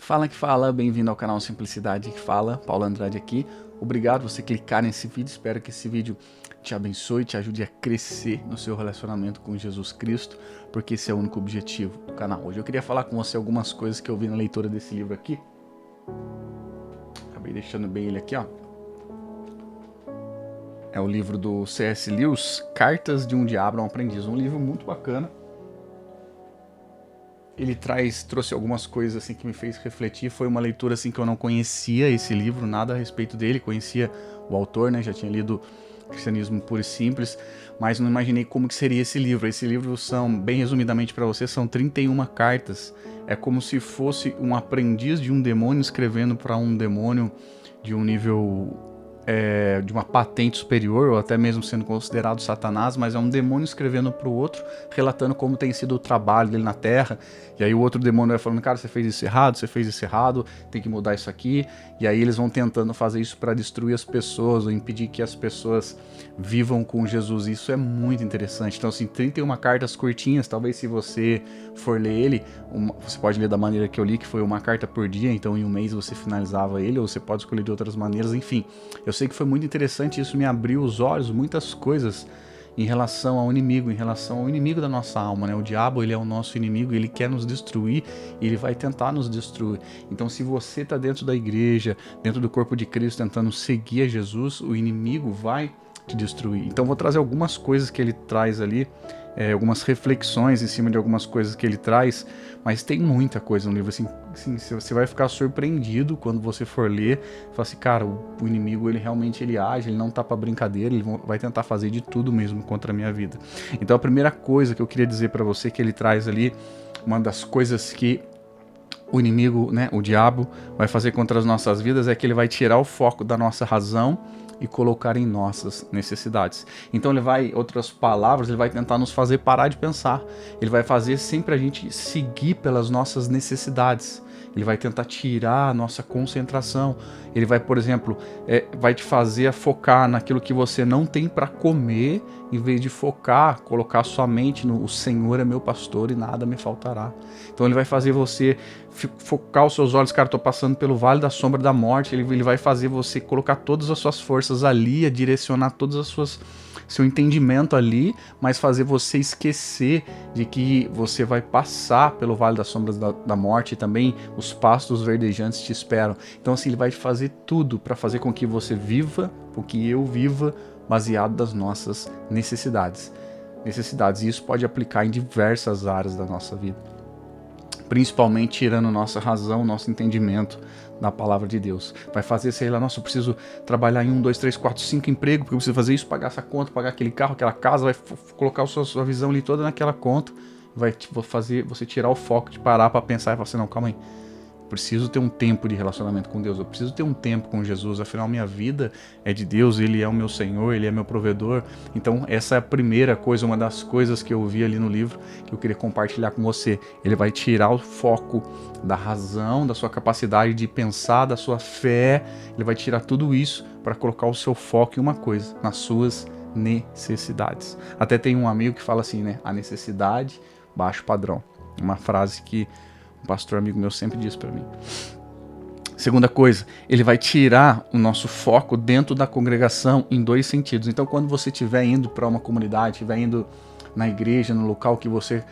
Fala que fala, bem-vindo ao canal Simplicidade que fala, Paulo Andrade aqui. Obrigado por você clicar nesse vídeo, espero que esse vídeo te abençoe, te ajude a crescer no seu relacionamento com Jesus Cristo, porque esse é o único objetivo do canal. Hoje eu queria falar com você algumas coisas que eu vi na leitura desse livro aqui. Acabei deixando bem ele aqui, ó. É o livro do C.S. Lewis, Cartas de um Diabo a um Aprendiz, um livro muito bacana. Ele trouxe algumas coisas assim que me fez refletir. Foi uma leitura assim que eu não conhecia esse livro, nada a respeito dele. Conhecia o autor, né? Já tinha lido Cristianismo Puro e Simples, mas não imaginei como que seria esse livro. Esse livro são, bem resumidamente para você, são 31 cartas. É como se fosse um aprendiz de um demônio escrevendo para um demônio de um nível... de uma patente superior, ou até mesmo sendo considerado Satanás, mas é um demônio escrevendo para o outro, relatando como tem sido o trabalho dele na Terra, e aí o outro demônio vai falando, cara, você fez isso errado, tem que mudar isso aqui, e aí eles vão tentando fazer isso para destruir as pessoas, ou impedir que as pessoas vivam com Jesus. Isso é muito interessante. Então assim, 31 cartas curtinhas, talvez se você for ler ele, você pode ler da maneira que eu li, que foi uma carta por dia, então em um mês você finalizava ele, ou você pode escolher de outras maneiras, enfim. Eu sei que foi muito interessante, isso me abriu os olhos, muitas coisas em relação ao inimigo da nossa alma, né? O diabo, ele é o nosso inimigo, ele quer nos destruir, ele vai tentar nos destruir. Então, se você está dentro da igreja, dentro do corpo de Cristo, tentando seguir a Jesus, o inimigo vai te destruir. Então, vou trazer algumas coisas que ele traz ali, algumas reflexões em cima de algumas coisas que ele traz, mas tem muita coisa no livro, assim, você vai ficar surpreendido quando você for ler, fala assim, cara, o inimigo, ele realmente ele age, ele não tá pra brincadeira, ele vai tentar fazer de tudo mesmo contra a minha vida. Então a primeira coisa que eu queria dizer pra você que ele traz ali, uma das coisas que o inimigo, né, o diabo, vai fazer contra as nossas vidas é que ele vai tirar o foco da nossa razão e colocar em nossas necessidades. Então ele vai, outras palavras, ele vai tentar nos fazer parar de pensar. Ele vai fazer sempre a gente seguir pelas nossas necessidades. Ele vai tentar tirar a nossa concentração. Ele vai, por exemplo, vai te fazer focar naquilo que você não tem para comer, em vez de focar, colocar sua mente no o Senhor é meu pastor e nada me faltará. Então ele vai fazer você focar os seus olhos, cara, estou passando pelo vale da sombra da morte. Ele vai fazer você colocar todas as suas forças ali, a direcionar todas as suas seu entendimento ali, mas fazer você esquecer de que você vai passar pelo vale das sombras da morte e também os pastos verdejantes te esperam. Então assim, ele vai fazer tudo para fazer com que você viva, com que eu viva, baseado das nossas necessidades. E isso pode aplicar em diversas áreas da nossa vida, principalmente tirando nossa razão, nosso entendimento da palavra de Deus. Vai fazer, sei lá, nossa, eu preciso trabalhar em 1, 2, 3, 4, 5 empregos, porque eu preciso fazer isso, pagar essa conta, pagar aquele carro, aquela casa, vai colocar a sua visão ali toda naquela conta, vai fazer você tirar o foco de parar para pensar e falar assim, não, calma aí, preciso ter um tempo de relacionamento com Deus, eu preciso ter um tempo com Jesus, afinal minha vida é de Deus, Ele é o meu Senhor, Ele é meu provedor. Então essa é a primeira coisa, uma das coisas que eu vi ali no livro, que eu queria compartilhar com você. Ele vai tirar o foco da razão, da sua capacidade de pensar, da sua fé, ele vai tirar tudo isso para colocar o seu foco em uma coisa, nas suas necessidades. Até tem um amigo que fala assim, né, a necessidade baixa o padrão, uma frase que um pastor amigo meu sempre diz para mim. Segunda coisa, ele vai tirar o nosso foco dentro da congregação em dois sentidos. Então, quando você estiver indo para uma comunidade, estiver indo na igreja, no local que você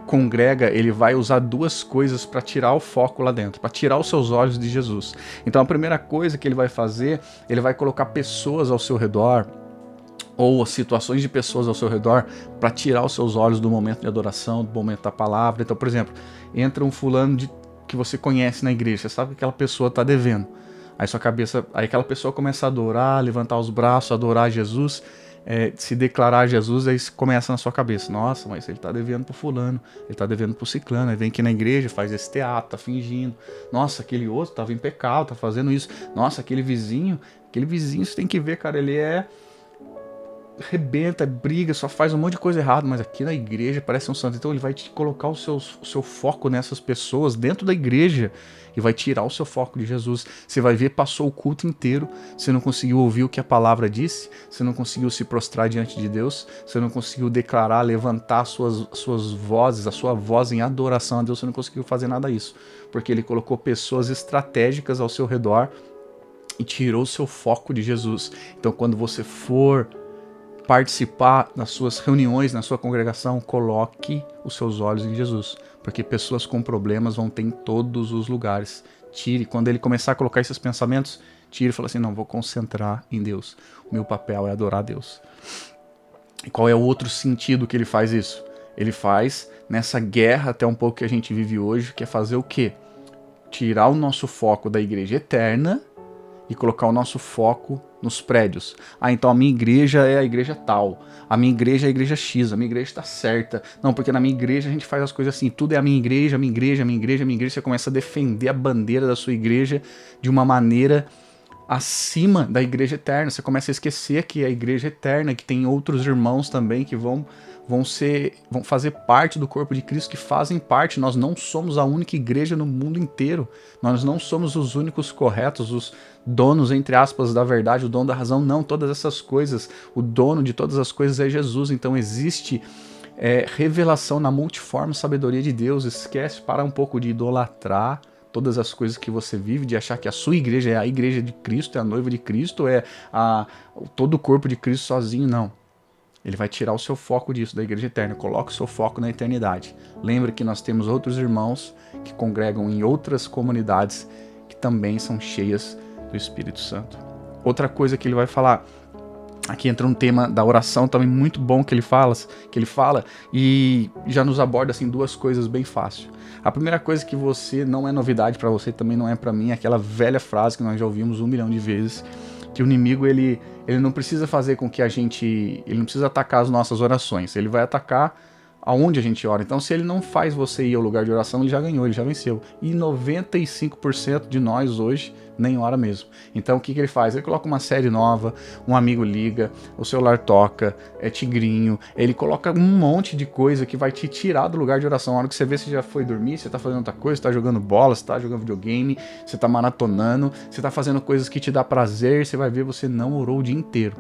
congrega, ele vai usar duas coisas para tirar o foco lá dentro, para tirar os seus olhos de Jesus. Então, a primeira coisa que ele vai fazer, ele vai colocar pessoas ao seu redor, ou situações de pessoas ao seu redor, para tirar os seus olhos do momento de adoração, do momento da palavra. Então, por exemplo, entra um fulano que você conhece na igreja, você sabe que aquela pessoa está devendo. Aí aquela pessoa começa a adorar, levantar os braços, adorar Jesus, se declarar a Jesus, aí começa na sua cabeça, nossa, mas ele está devendo pro fulano, ele está devendo pro ciclano, aí vem aqui na igreja, faz esse teatro, tá fingindo, nossa, aquele outro estava em pecado, tá fazendo isso, nossa, aquele vizinho, você tem que ver, cara, ele é rebenta, briga, só faz um monte de coisa errada, mas aqui na igreja parece um santo. Então ele vai te colocar o seu foco nessas pessoas dentro da igreja e vai tirar o seu foco de Jesus. Você vai ver, passou o culto inteiro, você não conseguiu ouvir o que a palavra disse, você não conseguiu se prostrar diante de Deus, você não conseguiu declarar, levantar suas vozes, a sua voz em adoração a Deus, você não conseguiu fazer nada disso, porque ele colocou pessoas estratégicas ao seu redor e tirou o seu foco de Jesus. Então quando você for participar das suas reuniões, na sua congregação, coloque os seus olhos em Jesus, porque pessoas com problemas vão ter em todos os lugares. Tire, quando ele começar a colocar esses pensamentos, tire e fala assim, não, vou concentrar em Deus. O meu papel é adorar a Deus. E qual é o outro sentido que ele faz isso? Ele faz nessa guerra até um pouco que a gente vive hoje, que é fazer o quê? Tirar o nosso foco da igreja eterna e colocar o nosso foco nos prédios. Ah, então a minha igreja é a igreja tal, a minha igreja é a igreja X, a minha igreja está certa. Não, porque na minha igreja a gente faz as coisas assim, tudo é a minha igreja, a minha igreja, a minha igreja, a minha igreja. Você começa a defender a bandeira da sua igreja de uma maneira acima da igreja eterna. Você começa a esquecer que é a igreja eterna, que tem outros irmãos também que vão fazer parte do corpo de Cristo, que fazem parte. Nós não somos a única igreja no mundo inteiro. Nós não somos os únicos corretos, os donos, entre aspas, da verdade, o dono da razão. Não, todas essas coisas, o dono de todas as coisas é Jesus. Então existe revelação na multiforme sabedoria de Deus. Esquece, para um pouco de idolatrar todas as coisas que você vive, de achar que a sua igreja é a igreja de Cristo, é a noiva de Cristo, é todo o corpo de Cristo sozinho. Não. Ele vai tirar o seu foco disso, da igreja eterna. Coloque o seu foco na eternidade. Lembre que nós temos outros irmãos que congregam em outras comunidades que também são cheias do Espírito Santo. Outra coisa que ele vai falar, aqui entra um tema da oração também muito bom que ele fala e já nos aborda assim duas coisas bem fácil. A primeira coisa que você não é novidade para você, também não é para mim, é aquela velha frase que nós já ouvimos 1 milhão de vezes, que o inimigo ele não precisa fazer com que ele não precisa atacar as nossas orações, ele vai atacar aonde a gente ora. Então se ele não faz você ir ao lugar de oração, ele já ganhou, ele já venceu. E 95% de nós hoje nem ora mesmo. Então o que ele faz? Ele coloca uma série nova, um amigo liga, o celular toca, é tigrinho, ele coloca um monte de coisa que vai te tirar do lugar de oração. A hora que você vê, você já foi dormir, você tá fazendo outra coisa, você tá jogando bola, você tá jogando videogame, você tá maratonando, você tá fazendo coisas que te dá prazer, você vai ver, você não orou o dia inteiro.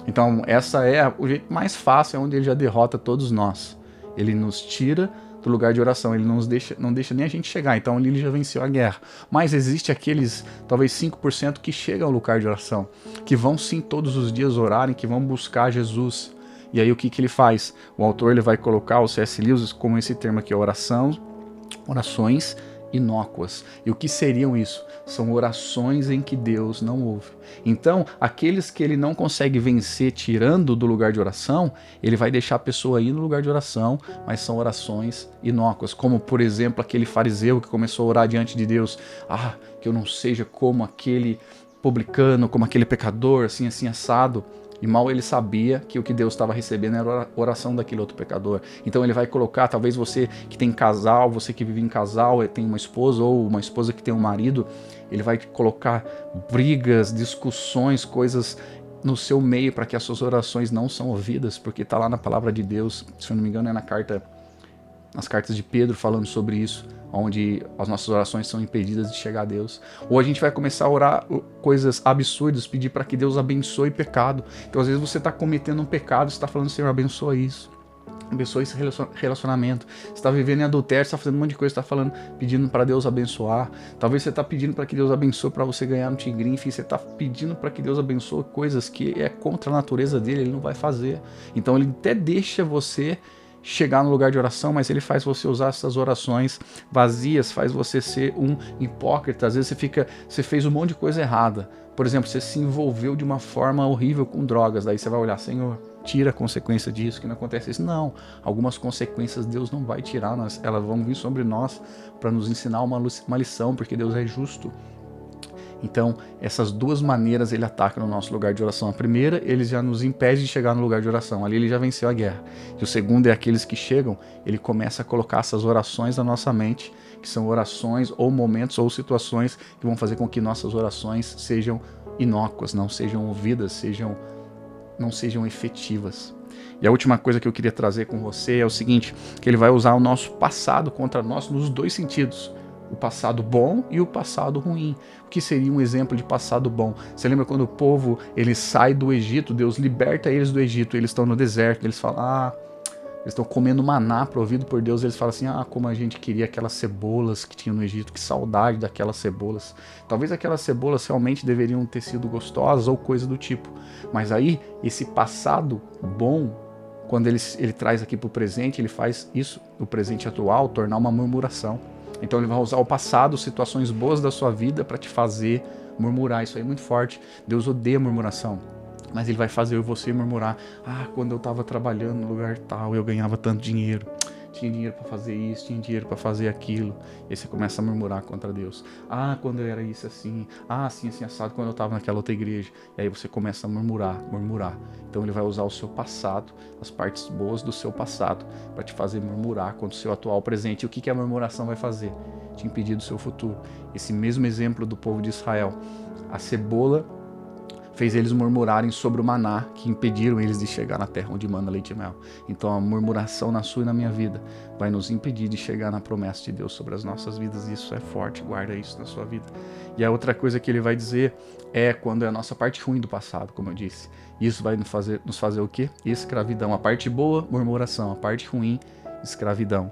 Então essa é o jeito mais fácil, é onde ele já derrota todos nós. Ele nos tira do lugar de oração, ele não deixa nem a gente chegar, então ele já venceu a guerra. Mas existe aqueles, talvez 5% que chegam ao lugar de oração, que vão sim todos os dias orarem, que vão buscar Jesus. E aí o que ele faz? O autor ele vai colocar o C.S. Lewis como esse termo aqui, orações inócuas. E o que seriam isso? São orações em que Deus não ouve. Então, aqueles que ele não consegue vencer tirando do lugar de oração, ele vai deixar a pessoa ir no lugar de oração, mas são orações inócuas. Como, por exemplo, aquele fariseu que começou a orar diante de Deus. Ah, que eu não seja como aquele publicano, como aquele pecador, assim, assim, assado. E mal ele sabia que o que Deus estava recebendo era a oração daquele outro pecador. Então ele vai colocar, talvez você que tem casal, você que vive em casal, tem uma esposa ou uma esposa que tem um marido, ele vai colocar brigas, discussões, coisas no seu meio para que as suas orações não são ouvidas, porque está lá na palavra de Deus, se eu não me engano é nas cartas de Pedro falando sobre isso, onde as nossas orações são impedidas de chegar a Deus. Ou a gente vai começar a orar coisas absurdas, pedir para que Deus abençoe pecado. Então às vezes você está cometendo um pecado, você está falando, Senhor, abençoa isso, abençoa esse relacionamento. Você está vivendo em adultério, você está fazendo um monte de coisa, você está falando, pedindo para Deus abençoar. Talvez você está pedindo para que Deus abençoe para você ganhar no tigrinho, enfim, você está pedindo para que Deus abençoe coisas que é contra a natureza dele, ele não vai fazer. Então ele até deixa você chegar no lugar de oração, mas ele faz você usar essas orações vazias, faz você ser um hipócrita. Às vezes você fez um monte de coisa errada. Por exemplo, você se envolveu de uma forma horrível com drogas, daí você vai olhar, Senhor, tira a consequência disso, que não acontece isso. Não, algumas consequências Deus não vai tirar, elas vão vir sobre nós para nos ensinar uma lição, porque Deus é justo. Então, essas duas maneiras ele ataca no nosso lugar de oração. A primeira, ele já nos impede de chegar no lugar de oração. Ali ele já venceu a guerra. E o segundo é aqueles que chegam, ele começa a colocar essas orações na nossa mente, que são orações ou momentos ou situações que vão fazer com que nossas orações sejam inócuas, não sejam ouvidas, sejam não sejam efetivas. E a última coisa que eu queria trazer com você é o seguinte, que ele vai usar o nosso passado contra nós nos dois sentidos. O passado bom e o passado ruim. O que seria um exemplo de passado bom? Você lembra quando o povo ele sai do Egito, Deus liberta eles do Egito, eles estão no deserto, eles falam, eles estão comendo maná provido por Deus, eles falam assim, como a gente queria aquelas cebolas que tinha no Egito, que saudade daquelas cebolas. Talvez aquelas cebolas realmente deveriam ter sido gostosas ou coisa do tipo. Mas aí, esse passado bom, quando ele traz aqui para o presente, ele faz isso, o presente atual, tornar uma murmuração. Então ele vai usar o passado, situações boas da sua vida para te fazer murmurar. Isso aí é muito forte. Deus odeia murmuração. Mas ele vai fazer você murmurar. Quando eu estava trabalhando no lugar tal, eu ganhava tanto dinheiro. Tinha dinheiro para fazer isso, tinha dinheiro para fazer aquilo. E aí você começa a murmurar contra Deus. Quando eu era isso assim. Assim, assim, assado, quando eu estava naquela outra igreja. E aí você começa a murmurar. Então ele vai usar o seu passado, as partes boas do seu passado, para te fazer murmurar contra o seu atual presente. E o que a murmuração vai fazer? Te impedir do seu futuro. Esse mesmo exemplo do povo de Israel. A cebola fez eles murmurarem sobre o maná, que impediram eles de chegar na terra onde manda leite e mel. Então a murmuração na sua e na minha vida vai nos impedir de chegar na promessa de Deus sobre as nossas vidas. E isso é forte, guarda isso na sua vida. E a outra coisa que ele vai dizer é quando é a nossa parte ruim do passado, como eu disse. Isso vai nos fazer o quê? Escravidão. A parte boa, murmuração. A parte ruim, escravidão.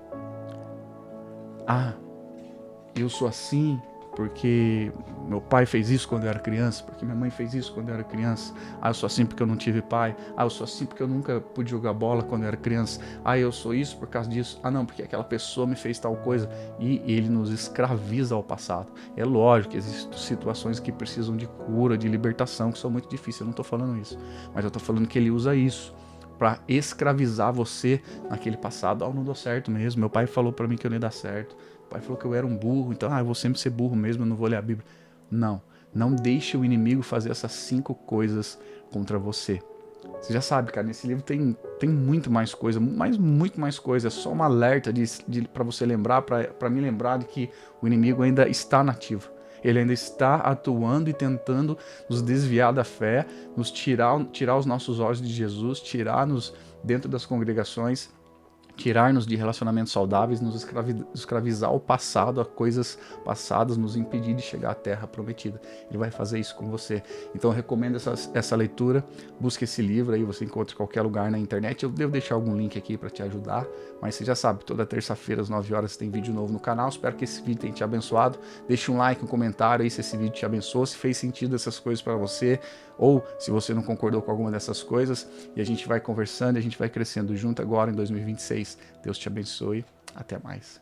Eu sou assim porque meu pai fez isso quando eu era criança, porque minha mãe fez isso quando eu era criança. Eu sou assim porque eu não tive pai. Eu sou assim porque eu nunca pude jogar bola quando eu era criança. Eu sou isso por causa disso. Não, porque aquela pessoa me fez tal coisa. E ele nos escraviza ao passado. É lógico que existem situações que precisam de cura, de libertação, que são muito difíceis. Eu não estou falando isso. Mas eu estou falando que ele usa isso para escravizar você naquele passado. Não deu certo mesmo. Meu pai falou para mim que eu não ia dar certo. O pai falou que eu era um burro, então eu vou sempre ser burro mesmo, eu não vou ler a Bíblia. Não deixe o inimigo fazer essas 5 coisas contra você. Você já sabe, cara, nesse livro tem muito mais coisa, muito mais coisa. É só um alerta para você lembrar, para me lembrar de que o inimigo ainda está nativo. Ele ainda está atuando e tentando nos desviar da fé, nos tirar os nossos olhos de Jesus, tirar-nos dentro das congregações, tirar-nos de relacionamentos saudáveis, nos escravizar ao passado, a coisas passadas, nos impedir de chegar à terra prometida. Ele vai fazer isso com você. Então eu recomendo essa leitura, busque esse livro aí, você encontra em qualquer lugar na internet. Eu devo deixar algum link aqui para te ajudar, mas você já sabe, toda terça-feira às 9 horas tem vídeo novo no canal. Espero que esse vídeo tenha te abençoado. Deixe um like, um comentário aí se esse vídeo te abençoou, se fez sentido essas coisas para você, ou se você não concordou com alguma dessas coisas, e a gente vai conversando, a gente vai crescendo junto agora em 2026. Deus te abençoe. Até mais.